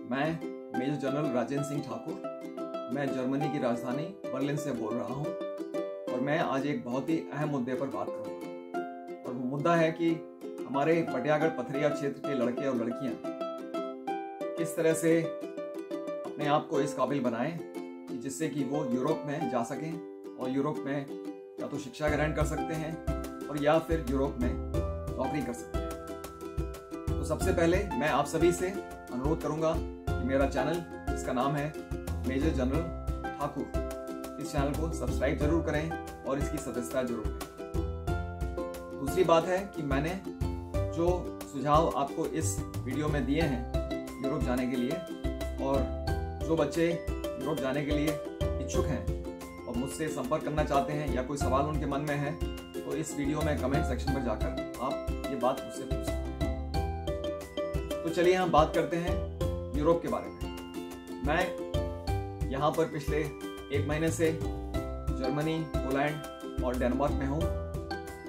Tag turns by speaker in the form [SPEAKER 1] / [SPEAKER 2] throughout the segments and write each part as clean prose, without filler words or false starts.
[SPEAKER 1] मैं major general Rajendra Singh Thakur, मैं Germany की राजधानी बर्लिन से बोल रहा हूँ और मैं आज एक बहुत ही अहम मुद्दे पर बात करूँगा। और मुद्दा है कि हमारे पटियागढ़ पथरिया क्षेत्र के लड़के और लड़कियाँ किस तरह से अपने आप को इस काबिल बनाएं कि जिससे कि वो यूरोप में जा सकें और यूरोप में या तो शिक्षा ग्रहण कर सकते हैं और या फिर यूरोप में नौकरी कर सकते हैं। तो सबसे पहले मैं आप सभी से अनुरोध करूंगा कि मेरा चैनल, जिसका नाम है मेजर जनरल ठाकुर, इस चैनल को सब्सक्राइब जरूर करें और इसकी सदस्यता जरूर करें। दूसरी बात है कि मैंने जो सुझाव आपको इस वीडियो में दिए हैं यूरोप जाने के लिए, और जो बच्चे यूरोप जाने के लिए इच्छुक हैं और मुझसे संपर्क करना चाहते हैं या कोई सवाल उनके मन में है, तो इस वीडियो में कमेंट सेक्शन पर जाकर आप ये बात मुझसे पूछ सकते हैं। तो चलिए हम बात करते हैं यूरोप के बारे में। मैं यहाँ पर पिछले 1 महीने से जर्मनी, पोलैंड और डेनमार्क में हूँ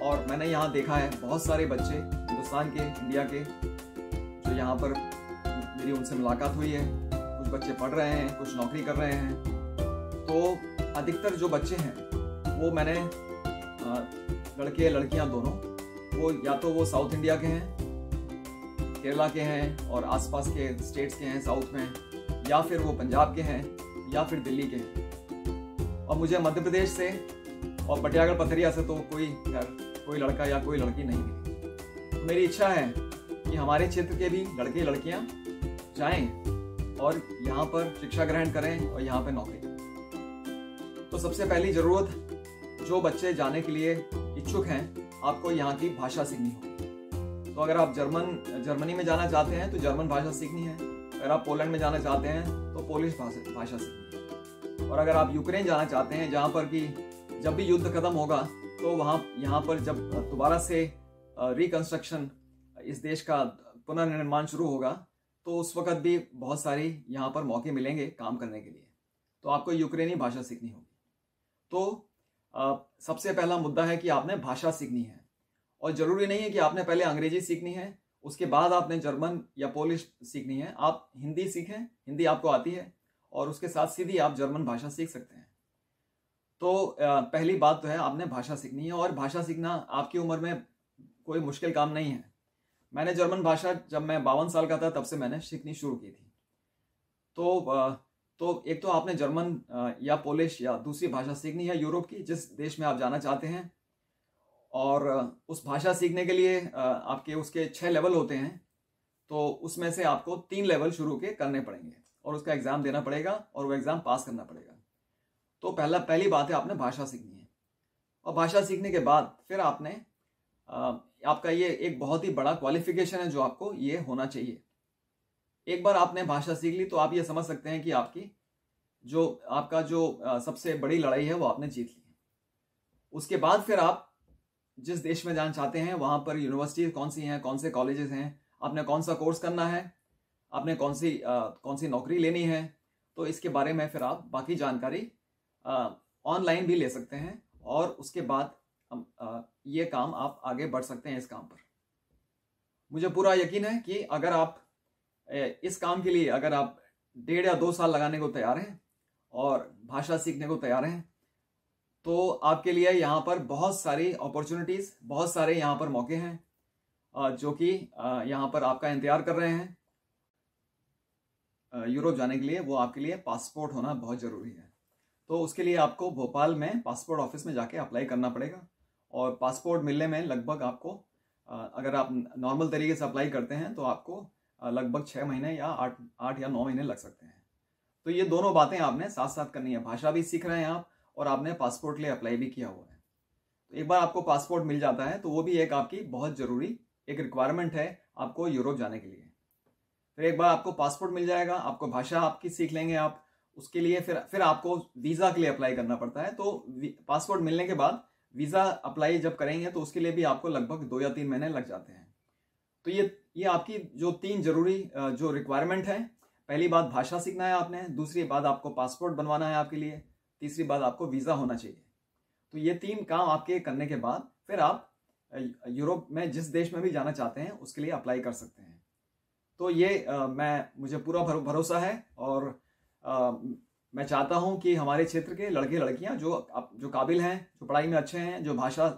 [SPEAKER 1] और मैंने यहाँ देखा है बहुत सारे बच्चे हिंदुस्तान के, इंडिया के, जो यहाँ पर मेरी उनसे मुलाकात हुई है। कुछ बच्चे पढ़ रहे हैं, कुछ नौकरी कर रहे हैं। तो अधिकतर जो बच्चे हैं वो मैंने लड़के लड़कियां दोनों, वो या तो वो साउथ इंडिया के हैं, केरला के हैं और आसपास के स्टेट्स के हैं साउथ में, या फिर वो पंजाब के हैं या फिर दिल्ली के हैं। और मुझे मध्य प्रदेश से और पटियागढ़ पथरिया से तो कोई लड़का या कोई लड़की नहीं मिली। तो मेरी इच्छा है कि हमारे क्षेत्र के भी लड़के लड़कियां जाएं और यहाँ पर शिक्षा ग्रहण करें और यहाँ पर नौकरी करें। तो सबसे पहली जरूरत, जो बच्चे जाने के लिए इच्छुक हैं, आपको यहाँ की भाषा सीखनी होगी। तो अगर आप जर्मनी में जाना चाहते हैं तो जर्मन भाषा सीखनी है। अगर आप पोलैंड में जाना चाहते हैं तो पोलिश भाषा सीखनी है। और अगर आप यूक्रेन जाना चाहते हैं, जहाँ पर कि जब भी युद्ध खत्म होगा तो यहाँ पर जब दोबारा से रिकंस्ट्रक्शन, इस देश का पुनर्निर्माण शुरू होगा, तो उस वक्त भी बहुत सारी यहाँ पर मौके मिलेंगे काम करने के लिए। तो आपको यूक्रेनी भाषा सीखनी होगी। तो सबसे पहला मुद्दा है कि आपने भाषा सीखनी है। और जरूरी नहीं है कि आपने पहले अंग्रेजी सीखनी है, उसके बाद आपने जर्मन या पोलिश सीखनी है। आप हिंदी सीखें, हिंदी आपको आती है, और उसके साथ सीधी आप जर्मन भाषा सीख सकते हैं। तो पहली बात तो है आपने भाषा सीखनी है। और भाषा सीखना आपकी उम्र में कोई मुश्किल काम नहीं है। मैंने जर्मन भाषा जब मैं 52 साल का था तब से मैंने सीखनी शुरू की थी। तो एक तो आपने जर्मन या पोलिश या दूसरी भाषा सीखनी है यूरोप की, जिस देश में आप जाना चाहते हैं। और उस भाषा सीखने के लिए आपके उसके 6 लेवल होते हैं। तो उसमें से आपको 3 लेवल शुरू के करने पड़ेंगे और उसका एग्ज़ाम देना पड़ेगा और वो एग्ज़ाम पास करना पड़ेगा। तो पहली बात है आपने भाषा सीखनी है। और भाषा सीखने के बाद फिर आपने आपका ये एक बहुत ही बड़ा क्वालिफिकेशन है जो आपको ये होना चाहिए। एक बार आपने भाषा सीख ली तो आप ये समझ सकते हैं कि आपका जो सबसे बड़ी लड़ाई है वो आपने जीत ली है। उसके बाद फिर आप जिस देश में जाना चाहते हैं वहाँ पर यूनिवर्सिटी कौन सी हैं, कौन से कॉलेजेस हैं, आपने कौन सा कोर्स करना है, आपने कौन सी नौकरी लेनी है, तो इसके बारे में फिर आप बाकी जानकारी ऑनलाइन भी ले सकते हैं। और उसके बाद ये काम आप आगे बढ़ सकते हैं इस काम पर। मुझे पूरा यकीन है कि अगर आप इस काम के लिए अगर आप 1.5 या 2 साल लगाने को तैयार हैं और भाषा सीखने को तैयार हैं, तो आपके लिए यहाँ पर बहुत सारी अपॉर्चुनिटीज़, बहुत सारे यहाँ पर मौके हैं जो कि यहाँ पर आपका इंतज़ार कर रहे हैं यूरोप जाने के लिए। वो आपके लिए पासपोर्ट होना बहुत ज़रूरी है। तो उसके लिए आपको भोपाल में पासपोर्ट ऑफिस में जाके अप्लाई करना पड़ेगा। और पासपोर्ट मिलने में लगभग आपको, अगर आप नॉर्मल तरीके से अप्लाई करते हैं तो आपको लगभग 6 महीने या 8 या 9 महीने लग सकते हैं। तो ये दोनों बातें आपने साथ साथ करनी है। भाषा भी सीख रहे हैं आप और आपने पासपोर्ट के लिए अप्लाई भी किया हुआ है। तो एक बार आपको पासपोर्ट मिल जाता है तो वो भी एक आपकी बहुत ज़रूरी एक रिक्वायरमेंट है आपको यूरोप जाने के लिए। फिर एक बार आपको पासपोर्ट मिल जाएगा, आपको भाषा आपकी सीख लेंगे आप, उसके लिए फिर आपको वीज़ा के लिए अप्लाई करना पड़ता है। तो पासपोर्ट मिलने के बाद वीज़ा अप्लाई जब करेंगे तो उसके लिए भी आपको लगभग 2 या 3 महीने लग जाते हैं। तो ये आपकी जो 3 जरूरी जो रिक्वायरमेंट है, पहली बात भाषा सीखना है आपने, दूसरी बात आपको पासपोर्ट बनवाना है आपके लिए, तीसरी बात आपको वीज़ा होना चाहिए। तो ये 3 काम आपके करने के बाद फिर आप यूरोप में जिस देश में भी जाना चाहते हैं उसके लिए अप्लाई कर सकते हैं। तो ये मुझे पूरा भरोसा है और मैं चाहता हूं कि हमारे क्षेत्र के लड़के लड़कियां जो काबिल हैं, जो पढ़ाई में अच्छे हैं, जो भाषा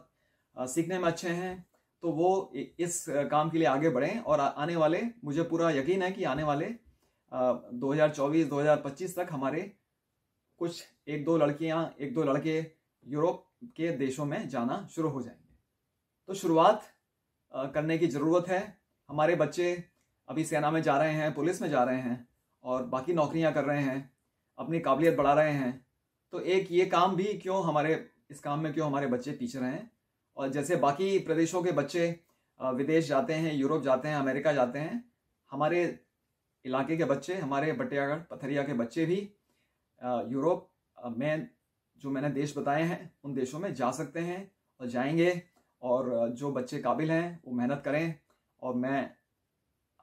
[SPEAKER 1] सीखने में अच्छे हैं, तो वो इस काम के लिए आगे बढ़ें और आने वाले, मुझे पूरा यकीन है कि आने वाले 2024-2025 तक हमारे कुछ एक दो लड़के यूरोप के देशों में जाना शुरू हो जाएंगे। तो शुरुआत करने की ज़रूरत है। हमारे बच्चे अभी सेना में जा रहे हैं, पुलिस में जा रहे हैं और बाकी नौकरियां कर रहे हैं, अपनी काबिलियत बढ़ा रहे हैं। तो एक ये काम भी इस काम में क्यों हमारे बच्चे पीछे रहें। और जैसे बाकी प्रदेशों के बच्चे विदेश जाते हैं, यूरोप जाते हैं, अमेरिका जाते हैं, हमारे इलाके के बच्चे, हमारे बटियागढ़ पथरिया के बच्चे भी यूरोप में जो मैंने देश बताए हैं उन देशों में जा सकते हैं और जाएंगे। और जो बच्चे काबिल हैं वो मेहनत करें। और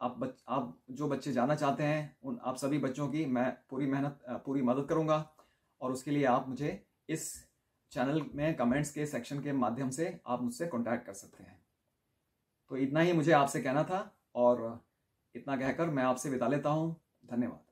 [SPEAKER 1] आप जो बच्चे जाना चाहते हैं आप सभी बच्चों की मैं पूरी मदद करूंगा। और उसके लिए आप मुझे इस चैनल में कमेंट्स के सेक्शन के माध्यम से आप मुझसे कांटेक्ट कर सकते हैं। तो इतना ही मुझे आपसे कहना था और इतना कहकर मैं आपसे विदा लेता हूं। धन्यवाद।